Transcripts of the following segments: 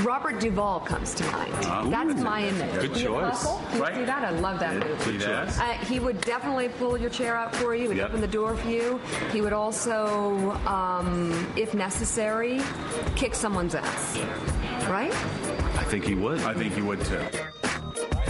Robert Duvall comes to mind. That's my image. Good choice. Did you see that? I love that movie. Good choice. He would definitely pull your chair out for you. He would open the door for you. He would also, if necessary, kick someone's ass. Right? I think he would. I think he would, too.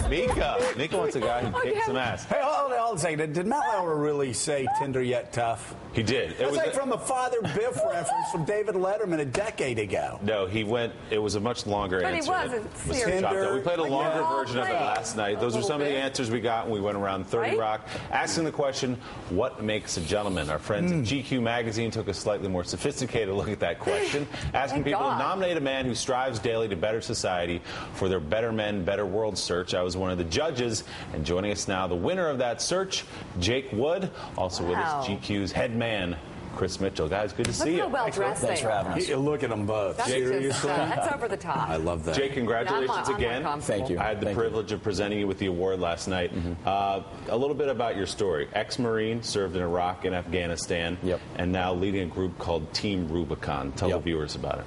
Mika wants a guy who kicks some ass. Hey, hold on a second. Did Matt Lauer really say tender yet tough? He did. It was like from a Father Biff reference from David Letterman a decade ago. No, he went. It was a much longer answer. But he wasn't serious. Tender. We played a longer version of it last night. Those were some of the answers we got when we went around 30 Rock, asking the question, what makes a gentleman? Our friends at GQ Magazine took a slightly more sophisticated look at that question, asking people to nominate a man who strives daily to better society for their Better Men, Better World search. I was one of the judges, and joining us now, the winner of that search, Jake Wood, also with us, GQ's head man, Chris Mitchell. Guys, good to see you. Look how well dressed they are. Thanks for having us. Look at them both. Seriously? That's over the top. I love that. Jake, congratulations again. Thank you. I had the privilege of presenting you with the award last night. A little bit about your story. Ex-Marine, served in Iraq and Afghanistan, and now leading a group called Team Rubicon. Tell the viewers about it.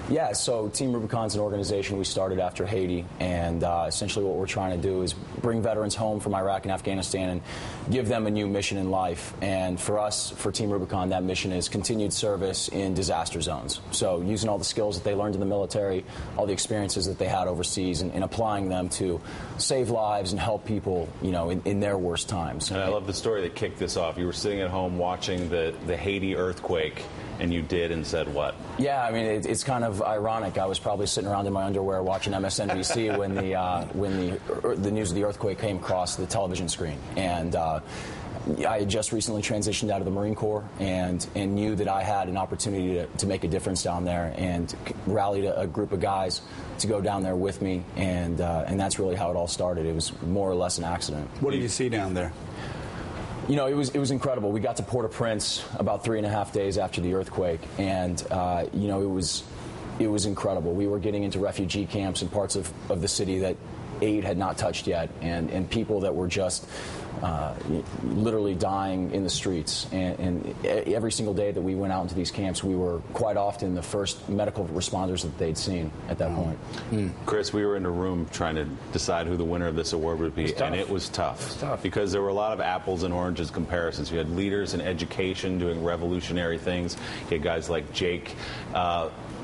Yeah, so Team Rubicon's an organization we started after Haiti, and essentially what we're trying to do is bring veterans home from Iraq and Afghanistan and give them a new mission in life. And for us, for Team Rubicon, that mission is continued service in disaster zones. So using all the skills that they learned in the military, all the experiences that they had overseas, and applying them to save lives and help people, you know, in their worst times. And I love the story that kicked this off. You were sitting at home watching the Haiti earthquake, and you did and said what? Yeah, I mean, it's kind of ironic. I was probably sitting around in my underwear watching MSNBC when the news of the earthquake came across the television screen. And I had just recently transitioned out of the Marine Corps and knew that I had an opportunity to make a difference down there, and rallied a group of guys to go down there with me. And that's really how it all started. It was more or less an accident. What did you see down there? You know, it was incredible. We got to Port-au-Prince about 3.5 days after the earthquake, and you know, it was incredible. We were getting into refugee camps in parts of the city that aid had not touched yet, and people that were just literally dying in the streets. And every single day that we went out into these camps, we were quite often the first medical responders that they'd seen at that point. Chris, we were in a room trying to decide who the winner of this award would be, and it was tough. Because there were a lot of apples and oranges comparisons. You had leaders in education doing revolutionary things. You had guys like Jake.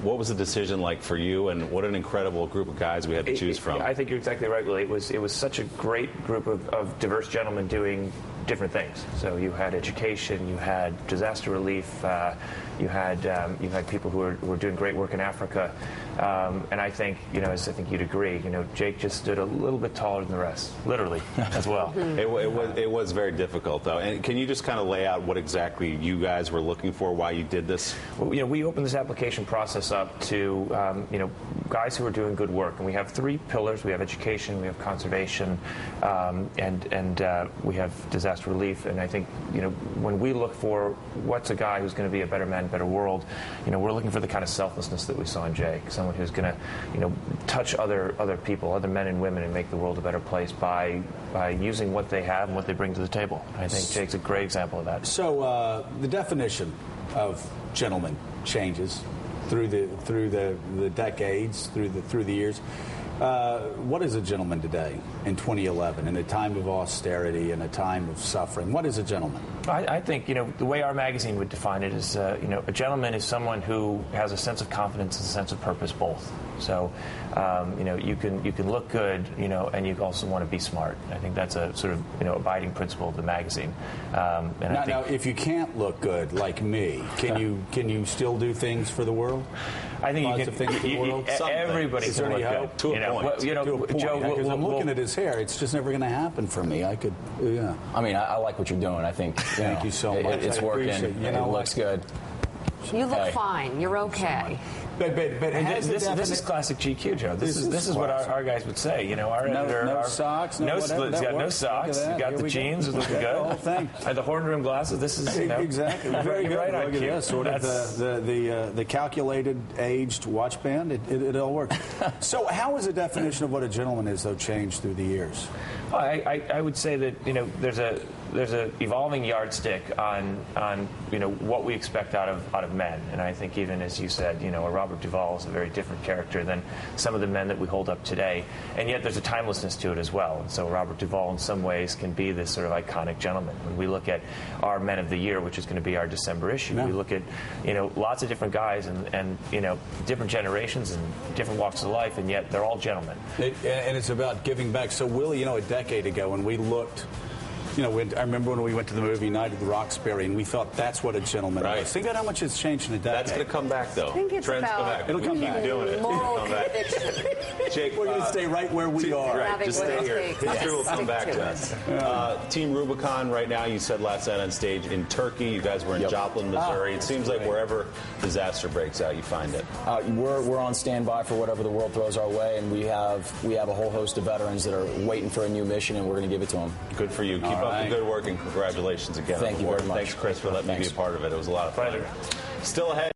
What was the decision like for you, and what an incredible group of guys we had to choose from? I think you're exactly right, Willie. It was such a great group of diverse gentlemen doing different things. So you had education, you had disaster relief, you had people who were doing great work in Africa, and I think, you know, as I think you'd agree, you know, Jake just stood a little bit taller than the rest, literally, as well. It was very difficult, though. And can you just kind of lay out what exactly you guys were looking for, why you did this? Well, you know, we opened this application process up to you know, guys who are doing good work, and we have 3 pillars. We have education, we have conservation, and we have disaster relief. And I think, you know, when we look for what's a guy who's going to be a better man, better world, you know, we're looking for the kind of selflessness that we saw in Jake, someone who's going to, you know, touch other people, other men and women, and make the world a better place by using what they have and what they bring to the table. I think Jake's a great example of that. So the definition of gentleman changes through the decades, through the years. What is a gentleman today in 2011, in a time of austerity, in a time of suffering? What is a gentleman? I think, you know, the way our magazine would define it is, you know, a gentleman is someone who has a sense of confidence and a sense of purpose both. So, you know, you can look good, you know, and you also want to be smart. I think that's a sort of, you know, abiding principle of the magazine. Now, if you can't look good, like me, can you still do things for the world? I think you can. Everybody can look good. To a point. You know, to a point. Joe, Because I'm looking at his hair. It's just never going to happen for me. I could, yeah. I mean, I like what you're doing. I think. Thank you so much. It's working. It looks good. You look fine. You're okay. But this is classic GQ, Joe. This is what our guys would say. You know, our editor, no socks, no whatever. He's got no socks. He's got the jeans, are looking good. The whole thing. And the horn rim glasses. This is, you know, exactly very good. Right, look at this, sort of the calculated aged watch band. It all works. So, how has the definition of what a gentleman is, though, changed through the years? I would say that there's a evolving yardstick on what we expect out of men, and I think even as you said, a Robert Duvall is a very different character than some of the men that we hold up today, and yet there's a timelessness to it as well. And so Robert Duvall in some ways can be this sort of iconic gentleman. When we look at our Men of the Year, which is going to be our December issue, we look at lots of different guys and different generations and different walks of life, and yet they're all gentlemen. And it's about giving back. So Willie, a decade ago when we looked, I remember when we went to the movie Night at the Roxbury, and we thought that's what a gentleman was. Think about how much it's changed in a decade. That's going to come back, though. I think it's Trends about come back. It'll come back. Keep doing it. Moral It'll come back. conviction. Jake, we're going to stay right where we are. Right, just stay here. History will come back to us. Team Rubicon right now, you said last night on stage in Turkey. You guys were in Joplin, Missouri. It seems like wherever disaster breaks out, you find it. We're on standby for whatever the world throws our way, and we have a whole host of veterans that are waiting for a new mission, and we're going to give it to them. Good for you. Keep up the good work, and congratulations again. Thank you very much. Thanks, Chris, for letting me be a part of it. It was a lot of fun. Still ahead.